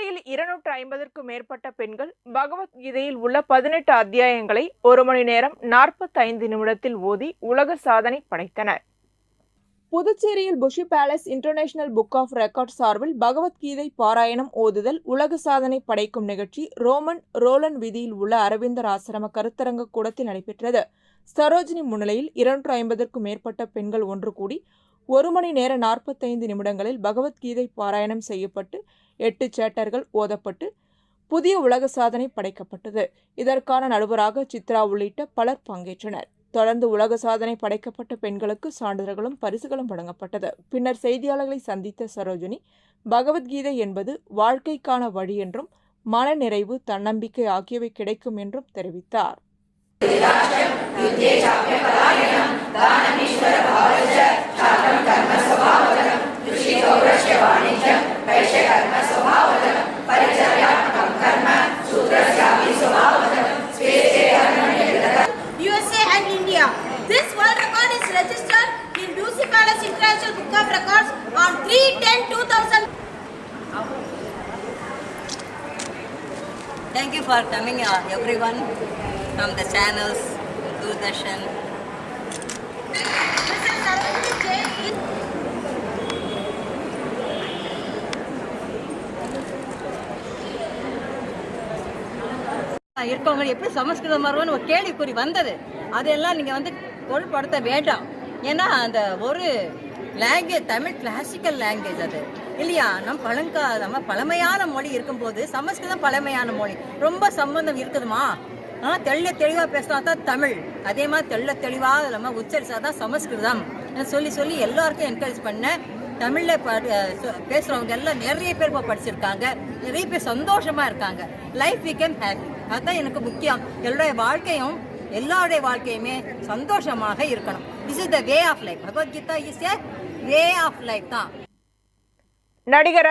இலங்கையில் 250க்கும் மேற்பட்ட பெண்கள் பகவத்கீதையில் உள்ள 18 அத்தியாயங்களை 1 மணி நேரம் 45 நிமிடத்தில் ஓதி உலக சாதனை படைத்தனர். புதுச்சேரியில் புஷி palace international book of record சார்பில் பகவத்கீதை பாராயணம் ஓதுதல் உலக சாதனை படைக்கும் நிகழ்ச்சி ரோலன் வீதியில் உள்ள அரவிந்தர் ஆசிரம கருத்தரங்க கூடத்தில் நடைபெற்றது. சரோஜினி முன்னிலையில் 250க்கும் மேற்பட்ட பெண்கள் ஒன்று கூடி 1 மணி நேர 45 நிமிடங்களில் பகவத்கீதை பாராயணம் செய்யப்பட்டு 8 சேட்டர்கள் ஓதப்பட்டு புதிய உலக சாதனை படைக்கப்பட்டது. இதற்கான நடுவராக சித்ரா உள்ளிட்ட பலர் பங்கேற்றனர். தொடர்ந்து உலக சாதனை படைக்கப்பட்ட பெண்களுக்கு சான்றிதழ்களும் பரிசுகளும் வழங்கப்பட்டது. பின்னர் செய்தியாளர்களை சந்தித்த சரோஜினி, பகவத்கீதை என்பது வாழ்க்கைக்கான வழி என்றும் மன நிறைவு, தன்னம்பிக்கை ஆகியவை கிடைக்கும் என்றும் தெரிவித்தார். USA and India. This world record is registered in Bushi Palace International Book of Records on 3/10/2000. Thank you for coming, everyone from the channels, Doordarshan. இருக்கவங்க எப்படி சமஸ்கிருதம் வருவோன்னு ஒரு கேள்விக்குறி வந்தது. அதெல்லாம் நீங்கள் பொருட்படுத்த வேண்டாம். ஏன்னா அந்த ஒரு லாங்குவேஜ் தமிழ் கிளாசிக்கல் லாங்குவேஜ் அது இல்லையா. நம்ம பழமையான மொழி இருக்கும்போது சமஸ்கிருதம் பழமையான மொழி ரொம்ப சம்பந்தம் இருக்குதுமா. தெளிவாக பேசினா தான் தமிழ், அதே மாதிரி தெளிவாக நம்ம உச்சரிச்சா தான் சமஸ்கிருதம் சொல்லி எல்லாருக்கும் என்கரேஜ் பண்ண. தமிழில் பேசுகிறவங்க எல்லாம் நிறைய பேர் இப்போ படிச்சிருக்காங்க, நிறைய பேர் சந்தோஷமாக இருக்காங்க. லைஃப் பிகம் ஹாப்பி, அதுதான் எனக்கு முக்கியம். எல்லாருடைய வாழ்க்கையுமே சந்தோஷமாக இருக்கணும். This is the way of life. Bhagavad Gita is a way of life தான். நடிகர்